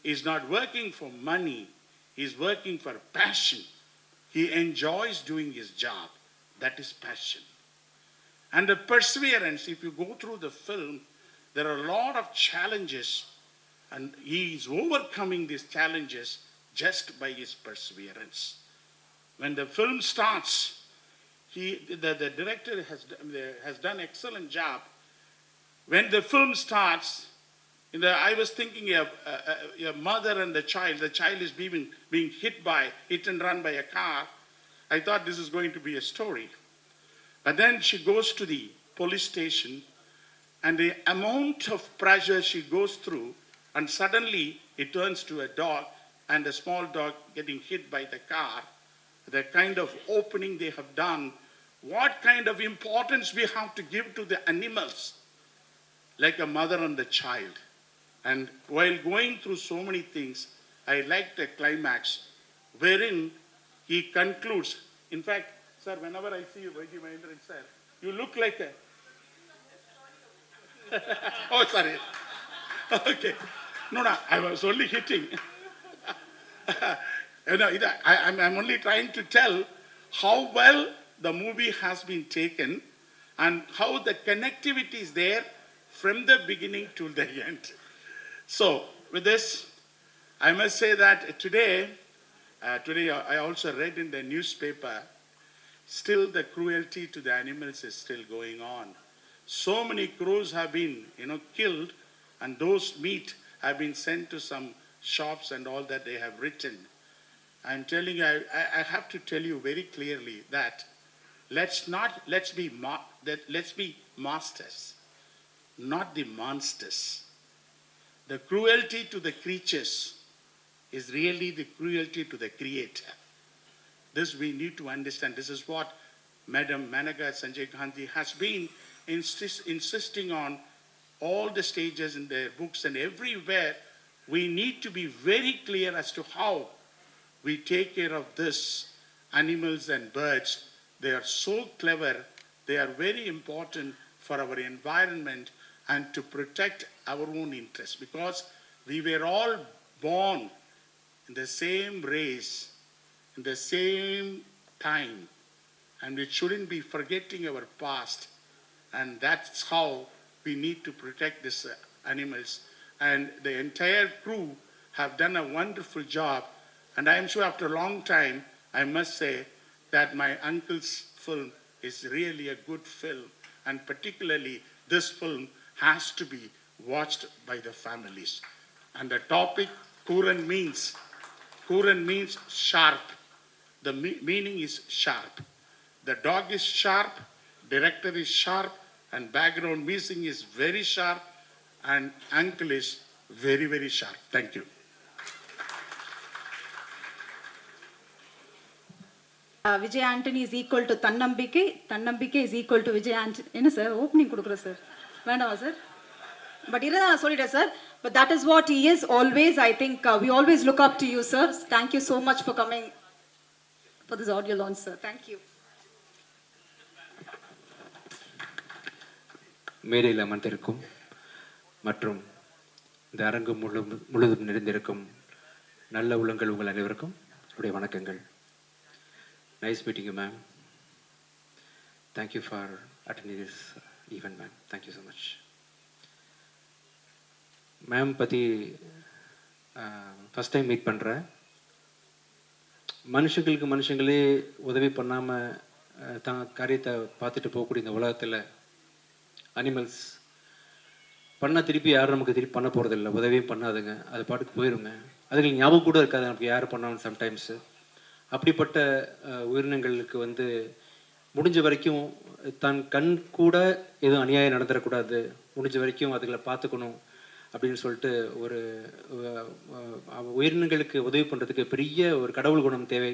is not working for money. He is working for passion. He enjoys doing his job. That is passion. And the perseverance, if you go through the film, there are a lot of challenges, and he is overcoming these challenges just by his perseverance. When the film starts, the director has done an excellent job. When the film starts, I was thinking of a mother and the child is being hit and run by a car. I thought this is going to be a story. But then she goes to the police station, and the amount of pressure she goes through, and suddenly it turns to a dog, and a small dog getting hit by the car. The kind of opening they have done, what kind of importance we have to give to the animals, like a mother and the child. And while going through so many things, I like the climax wherein he concludes. In fact, sir, whenever I see you, Vijay Antony, sir, you look like a... Oh, sorry. Okay. No, I was only hitting. I'm only trying to tell how well the movie has been taken. and how the connectivity is there from the beginning to the end. So, with this, I must say that today I also read in the newspaper, still the cruelty to the animals is still going on. So many crows have been, killed, and those meat have been sent to some shops and all that they have written. I'm telling you, I have to tell you very clearly that let's be masters, not the monsters. The cruelty to the creatures is really the cruelty to the creator. This we need to understand. This is what Madam Maneka Gandhi has been insisting on all the stages in their books and everywhere. We need to be very clear as to how we take care of this animals and birds. They are so clever. They are very important for our environment and to protect our own interests, because we were all born in the same race, in the same time, and we shouldn't be forgetting our past. And that's how we need to protect these animals. And the entire crew have done a wonderful job. And I am sure after a long time, I must say that my uncle's film is really a good film. And particularly this film has to be watched by the families. And the topic, Kooran means sharp. The meaning is sharp. The dog is sharp, director is sharp, and background music is very sharp, and uncle is very, very sharp. Thank you.
Vijay Antony is equal to Tannambike is equal to Vijay Antony. Enna sir, opening kudukra sir. Vendama sir. But irada solida sir. But that is what he is always. I think we always look up to you, sir. Thank you so much for coming for this audio launch, sir. Thank you.
மேடையில் அமர்ந்திருக்கும் மற்றும் இந்த அரங்கு முழுதும் நிறைந்திருக்கும் நல்ல உள்ளங்கள் உங்கள் அனைவருக்கும் என்னுடைய வணக்கங்கள். Nice meeting you ma'am. Thank you for attending this event ma'am. Thank you so much. Ma'am பற்றி ஃபஸ்ட் டைம் மீட் பண்ணுறேன். மனுஷங்களே உதவி பண்ணாமல் தான் காரியத்தை பார்த்துட்டு போகக்கூடிய இந்த உலகத்தில் அனிமல்ஸ் பண்ணால் திருப்பி யாரும் நமக்கு திருப்பி பண்ண போகிறதில்ல, உதவியும் பண்ணாதுங்க, அது பாட்டுக்கு போயிடுங்க. அதுக்கு ஞாபகம் கூட இருக்காது நமக்கு யார் பண்ணாலும் சம்டைம்ஸு. அப்படிப்பட்ட உயிரினங்களுக்கு முடிஞ்ச வரைக்கும் தன் கண் கூட எதுவும் அநியாயம் நடந்துடக்கூடாது, முடிஞ்ச வரைக்கும் அதுகளை பார்த்துக்கணும் அப்படின்னு சொல்லிட்டு ஒரு உயிரினங்களுக்கு உதவி பண்ணுறதுக்கு பெரிய ஒரு கடவுள் குணம் தேவை.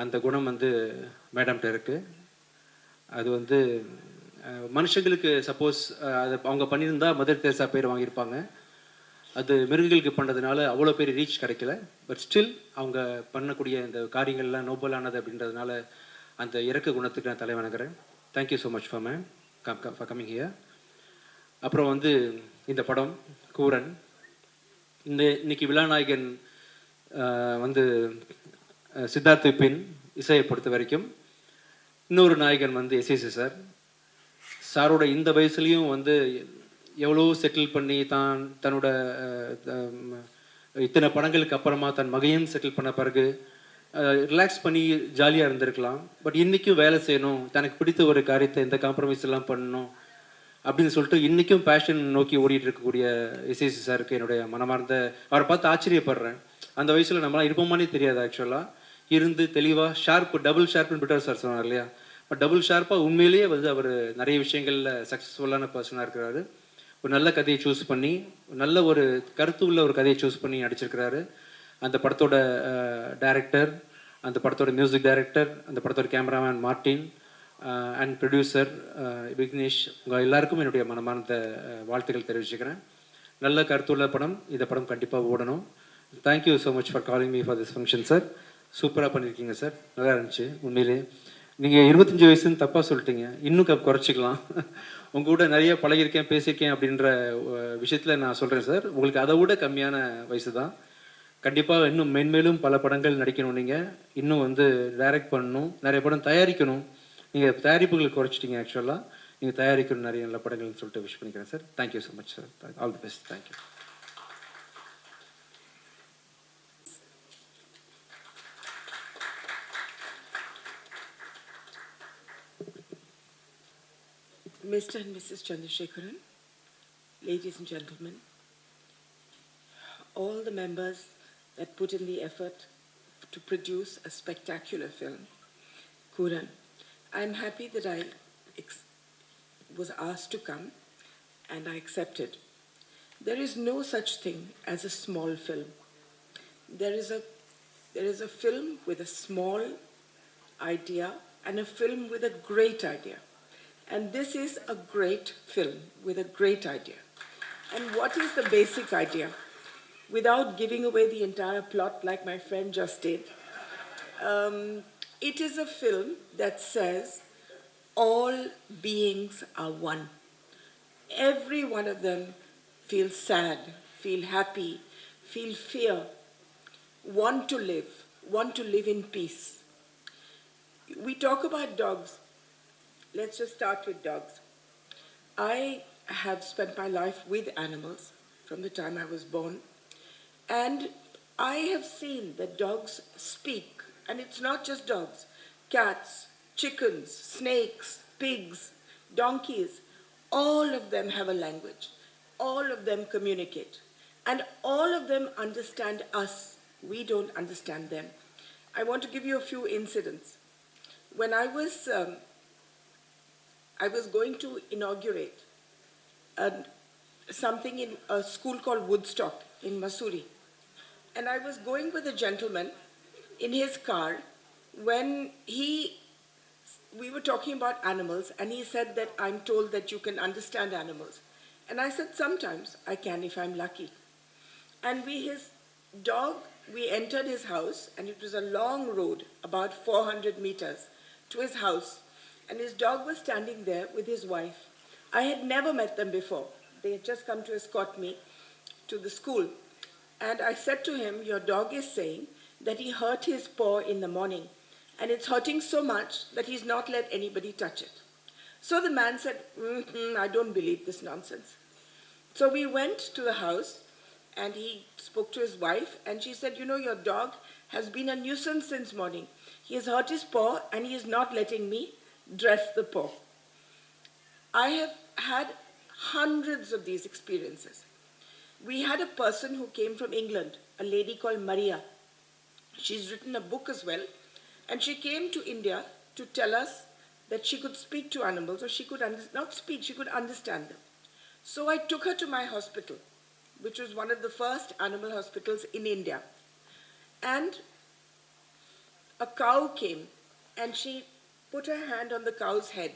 அந்த குணம் மேடம்கிட்ட இருக்குது. அது மனுஷங்களுக்கு சப்போஸ் அது அவங்க பண்ணியிருந்தால் மதர் தெரேசா பேர் வாங்கியிருப்பாங்க. அது மிருகங்களுக்கு பண்ணுறதுனால அவ்வளோ பெரிய ரீச் கிடைக்கல. பட் ஸ்டில் அவங்க பண்ணக்கூடிய இந்த காரியங்கள்லாம் நோபலானது அப்படின்றதுனால அந்த இறக்க குணத்துக்கு நான் தலை வணங்குறேன். Thank you so much for coming here. அப்புறம் இந்த படம் கூரன், இன்னைக்கு விழாநாயகன் சித்தார்த் விபின் இசையை பொறுத்த வரைக்கும். இன்னொரு நாயகன் எஸ்எஸ்சி சாரோட இந்த வயசுலேயும் எவ்வளோ செட்டில் பண்ணி தன்னோட இத்தனை படங்களுக்கு அப்புறமா தன் மகையும் செட்டில் பண்ண பிறகு ரிலாக்ஸ் பண்ணி ஜாலியாக இருந்திருக்கலாம். பட் இன்றைக்கும் வேலை செய்யணும், தனக்கு பிடித்த ஒரு காரியத்தை எந்த காம்ப்ரமைஸ் எல்லாம் பண்ணணும் அப்படின்னு சொல்லிட்டு இன்றைக்கும் பேஷன் நோக்கி ஓடிட்டு இருக்கக்கூடிய எஸ்எஸ்சி சாருக்கு என்னுடைய மனமார்ந்த, அவரை பார்த்து ஆச்சரியப்படுறேன். அந்த வயசில் நம்மளாம் இருப்போமானே தெரியாது. ஆக்சுவலாக இருந்து தெளிவாக ஷார்ப், டபுள் ஷார்ப்னு பிட்டர் சார் சொன்னார் இல்லையா, பட் டபுள் ஷார்ப்பாக உண்மையிலேயே அவர் நிறைய விஷயங்களில் சக்ஸஸ்ஃபுல்லான பர்சனாக இருக்கிறாரு. ஒரு நல்ல கதையை சூஸ் பண்ணி, நல்ல ஒரு கருத்து உள்ள ஒரு கதையை சூஸ் பண்ணி நடிச்சிருக்கிறாரு. அந்த படத்தோட டைரக்டர், அந்த படத்தோட மியூசிக் டைரக்டர், அந்த படத்தோட cameraman Martin and producer Vignesh, உங்கள் எல்லாருக்கும் என்னுடைய மனமார்ந்த வாழ்த்துக்கள் தெரிவிச்சுக்கிறேன். நல்ல கருத்துள்ள படம். இந்த படம் கண்டிப்பாக ஓடணும். Thank you so much for calling me for this function sir. சூப்பராக பண்ணியிருக்கீங்க சார், நல்லா இருந்துச்சு உண்மையிலே. நீங்கள் 25 வயசுன்னு தப்பாக சொல்லிட்டீங்க, இன்னும் குறைச்சிக்கலாம். உங்கள் கூட நிறைய பழகிருக்கேன், பேசியிருக்கேன் அப்படின்ற விஷயத்தில் நான் சொல்கிறேன் சார், உங்களுக்கு அதை விட கம்மியான வயசு தான். கண்டிப்பாக இன்னும் மென்மேலும் பல படங்கள் நடிக்கணும், நீங்கள் இன்னும் டைரக்ட் பண்ணணும், நிறைய படம் தயாரிக்கணும். நீங்கள் தயாரிப்புகளை குறைச்சிட்டிங்க ஆக்சுவலாக. நீங்கள் தயாரிக்கணும் நிறைய நல்ல படங்கள்னு சொல்லிட்டு விஷ் பண்ணிக்கிறேன் sir. Thank you so much sir. All the best. Thank you.
Mr. and Mrs. Chandrasekharan, ladies and gentlemen, all the members that put in the effort to produce a spectacular film, Kooran, I'm happy that I was asked to come and I accepted. There is no such thing as a small film. There is a film with a small idea and a film with a great idea. And this is a great film with a great idea. And what is the basic idea? Without giving away the entire plot like my friend just did, it is a film that says all beings are one. Every one of them feel sad, feel happy, feel fear, want to live in peace. We talk about dogs. Let's just start with dogs. I have spent my life with animals from the time I was born, and I have seen that dogs speak, and it's not just dogs. Cats, chickens, snakes, pigs, donkeys, all of them have a language. All of them communicate, and all of them understand us. We don't understand them. I want to give you a few incidents. When I was going to inaugurate something in a school called Woodstock in Missouri. And I was going with a gentleman in his car when we were talking about animals, and he said that I'm told that you can understand animals. And I said, sometimes I can if I'm lucky. And we entered his house, and it was a long road, about 400 meters to his house. And his dog was standing there with his wife. I had never met them before. They had just come to escort me to the school. And I said to him, your dog is saying that he hurt his paw in the morning, and it's hurting so much that he's not let anybody touch it. So the man said, I don't believe this nonsense. So we went to the house, and he spoke to his wife, and she said, your dog has been a nuisance since morning. He has hurt his paw, and he is not letting me dress the paw. I have had hundreds of these experiences. We had a person who came from England, a lady called Maria. She's written a book as well, and she came to India to tell us that she could speak to animals, or she could not speak, she could understand them. So I took her to my hospital, which was one of the first animal hospitals in India. And a cow came, and she put her hand on the cow's head.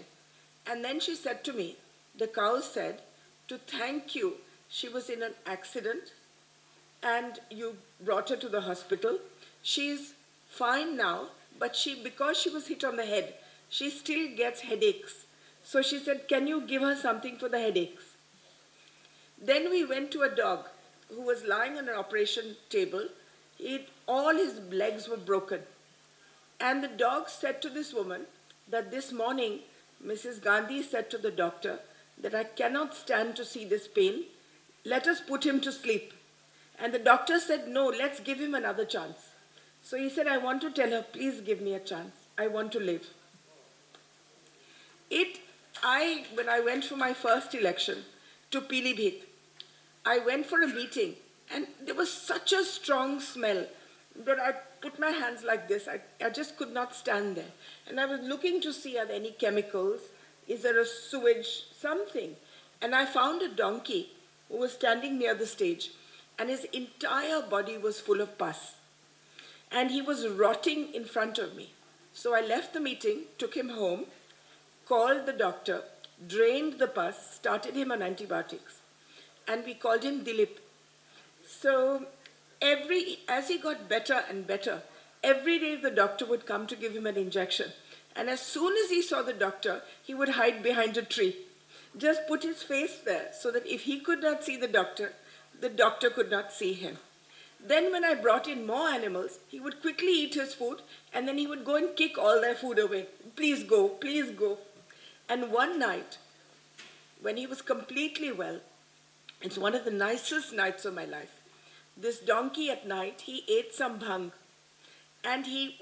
And then she said to me, the cow said, to thank you, she was in an accident, and you brought her to the hospital. She's fine now, but because she was hit on the head, she still gets headaches. So she said, can you give her something for the headaches? Then we went to a dog who was lying on an operation table. All his legs were broken. And the dog said to this woman that this morning, Mrs. Gandhi said to the doctor that I cannot stand to see this pain. Let us put him to sleep. And the doctor said, no, let's give him another chance. So he said, I want to tell her, please give me a chance. I want to live. When I went for my first election to Pilibhit, I went for a meeting, and there was such a strong smell that I put my hands like this. I just could not stand there. And I was looking to see, are there any chemicals? Is there a sewage? Something. And I found a donkey who was standing near the stage, and his entire body was full of pus. And he was rotting in front of me. So I left the meeting, took him home, called the doctor, drained the pus, started him on antibiotics. And we called him Dilip. So as he got better and better, every day the doctor would come to give him an injection. And as soon as he saw the doctor, he would hide behind a tree. Just put his face there so that if he could not see the doctor could not see him. Then when I brought in more animals, he would quickly eat his food and then he would go and kick all their food away. Please go, please go. And one night, when he was completely well, it's one of the nicest nights of my life. This donkey at night, he ate some bhang. And he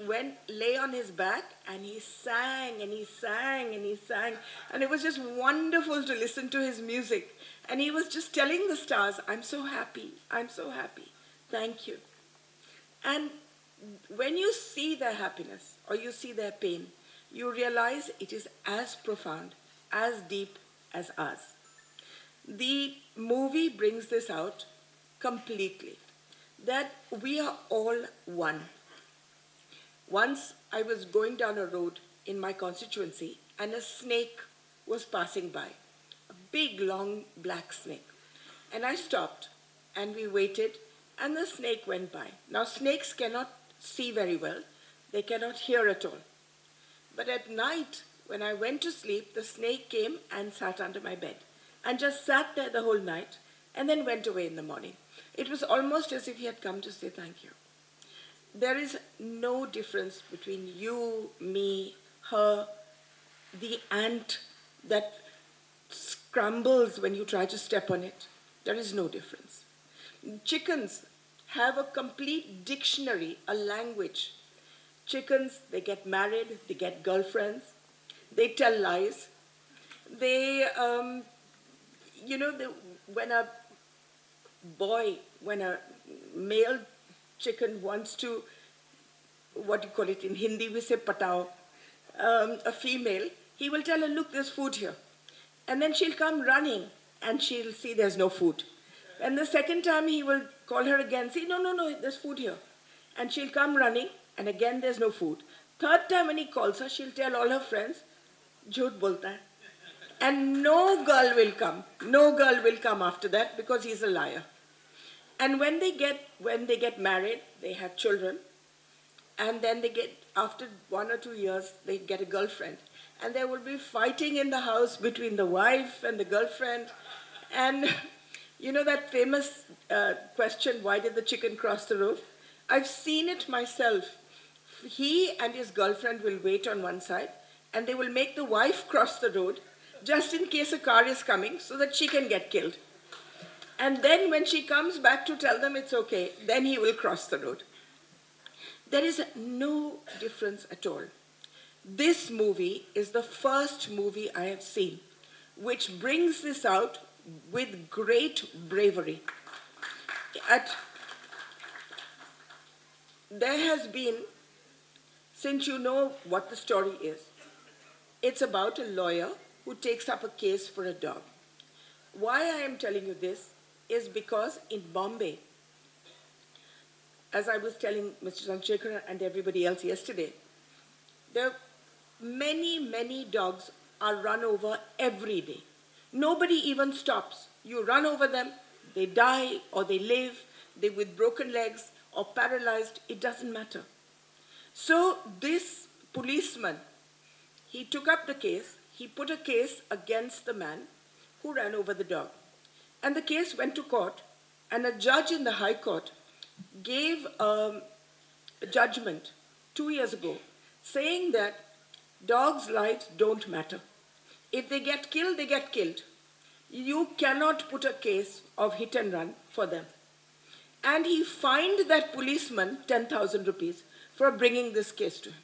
lay on his back and he sang and he sang and he sang. And it was just wonderful to listen to his music. And he was just telling the stars, I'm so happy, I'm so happy. Thank you. And when you see their happiness or you see their pain, you realize it is as profound, as deep as ours. The movie brings this out completely, that we are all one. Once I was going down a road in my constituency and a snake was passing by, a big, long, black snake. And I stopped and we waited and the snake went by. Now snakes cannot see very well, they cannot hear at all. But at night, when I went to sleep, the snake came and sat under my bed and just sat there the whole night and then went away in the morning. It was almost as if he had come to say thank you. There is no difference between you, me, her, the ant that scrambles when you try to step on it. There is no difference. Chickens have a complete dictionary, a language. Chickens, they get married, they get girlfriends, they tell lies. They, when a male chicken wants to, what do you call it, in Hindi we say patao, a female, he will tell her, look, there's food here. And then she'll come running and she'll see there's no food. And the second time he will call her again, say, no, there's food here. And she'll come running and again there's no food. Third time when he calls her, she'll tell all her friends, jhoot bolta hai. And no girl will come after that because he's a liar. And when they get married, they have children, and then after 1 or 2 years, they get a girlfriend. And there will be fighting in the house between the wife and the girlfriend. And you know that famous question, why did the chicken cross the road? I've seen it myself. He and his girlfriend will wait on one side, and they will make the wife cross the road, just in case a car is coming, so that she can get killed. And then when she comes back to tell them it's okay, then he will cross the road. There is no difference at all. This movie is the first movie I have seen which brings this out with great bravery. There has been, since you know what the story is, it's about a lawyer who takes up a case for a dog. Why I am telling you this is because in Bombay, as I was telling Mr. Chandrasekhar and everybody else yesterday, there many dogs are run over every day. Nobody even stops. You run over them, they die or they live, they with broken legs or paralyzed, it doesn't matter. So this policeman, he took up the case, he put a case against the man who ran over the dog. And the case went to court, and a judge in the High Court gave a judgment 2 years ago saying that dogs' lives don't matter. If they get killed, they get killed. You cannot put a case of hit and run for them. And he fined that policeman 10,000 rupees for bringing this case to him.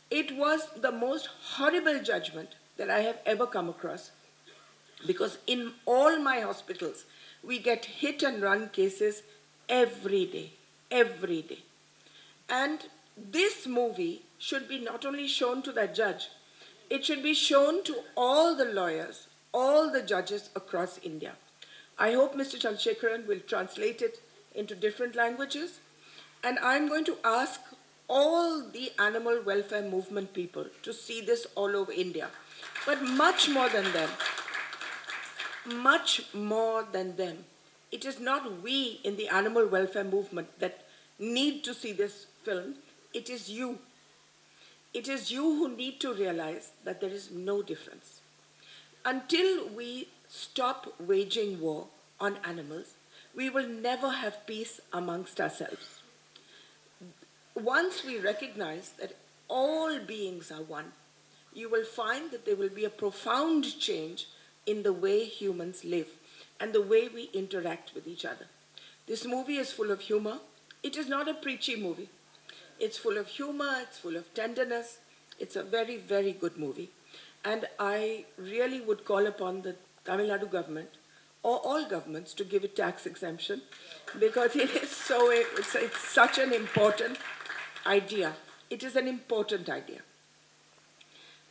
It was the most horrible judgment that I have ever come across. Because in all my hospitals, we get hit and run cases every day. And this movie should be not only shown to that judge, it should be shown to all the lawyers, all the judges across India. I hope Mr. Chandrasekhar will translate it into different languages. And I'm going to ask all the animal welfare movement people to see this all over India. But much more than them, it is not we in the animal welfare movement that need to see this film. It is you. It is you who need to realize that there is no difference. Until we stop waging war on animals,
we will never have peace amongst ourselves. Once we recognize that all beings are one, you will find that there will be a profound change in the way humans live and the way we interact with each other. This movie is full of humor. It is not a preachy movie. It's full of humor, it's full of tenderness. It's a very, very good movie. And I really would call upon the Tamil Nadu government or all governments to give it tax exemption, because it is it's such an important idea. It is an important idea.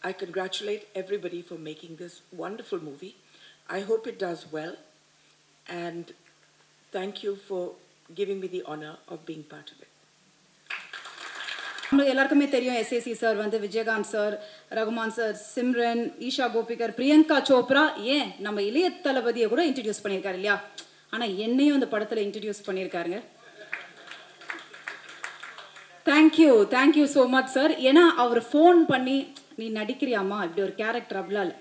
I congratulate everybody for making this wonderful movie. I hope it does well. And thank you for giving me the honor of being part of it.
எல்லாருக்குமே தெரியும் SAC sir வந்து Vijayakanth sir, Rahman sir, Simran, Isha Koppikar, Priyanka Chopra, ஏன் நம்ம இளைய தளபதியை கூட introduce பண்ணியிருக்காரு இல்லையா? ஆனால் என்னையும் அந்த படத்தில் இன்ட்ரடியூஸ் பண்ணியிருக்காருங்க. Thank you so much sir. ஏன்னா அவர் ஃபோன் பண்ணி நீ நடிக்கிறியாம்மா இப்படி ஒரு கேரக்டர் அப்படிலாம் இல்லை,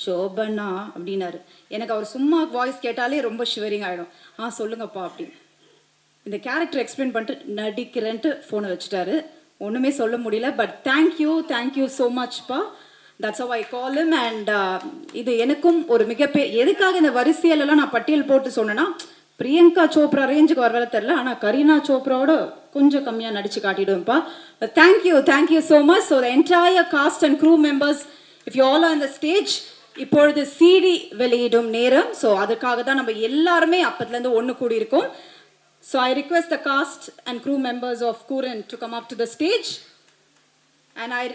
ஷோபனா அப்படின்னாரு. எனக்கு அவர் சும்மா வாய்ஸ் கேட்டாலே ரொம்ப ஷிவரிங் ஆகிடும். சொல்லுங்கப்பா அப்படின்னு இந்த கேரக்டர் எக்ஸ்பிளைன் பண்ணிட்டு நடிக்கிறேன்ட்டு ஃபோனை வச்சுட்டாரு. ஒன்றுமே சொல்ல முடியல. பட் தேங்க்யூ ஸோ மச்ப்பா. That's how I call him. And இது எனக்கும் ஒரு மிகப்பெரிய, எதுக்காக இந்த வரிசையிலலாம் நான் பட்டியல் போட்டு சொன்னேன்னா, பிரியங்கா சோப்ரா ரேஞ்சுக்கு வரவேல தெரில, ஆனால் கரீனா சோப்ராவோட கொஞ்சம் கம்மியாக நடிச்சு காட்டிடுவேன்ப்பா. Thank you so much. So the entire cast and crew members, if you all on the stage, இப்பொழுது சிடி வெளியிடும் நேரம். ஸோ அதுக்காக தான் நம்ம எல்லாருமே அப்பத்துலேருந்து ஒன்று கூடியிருக்கோம். So I request the cast and crew members of Kooran to come up to the stage, and I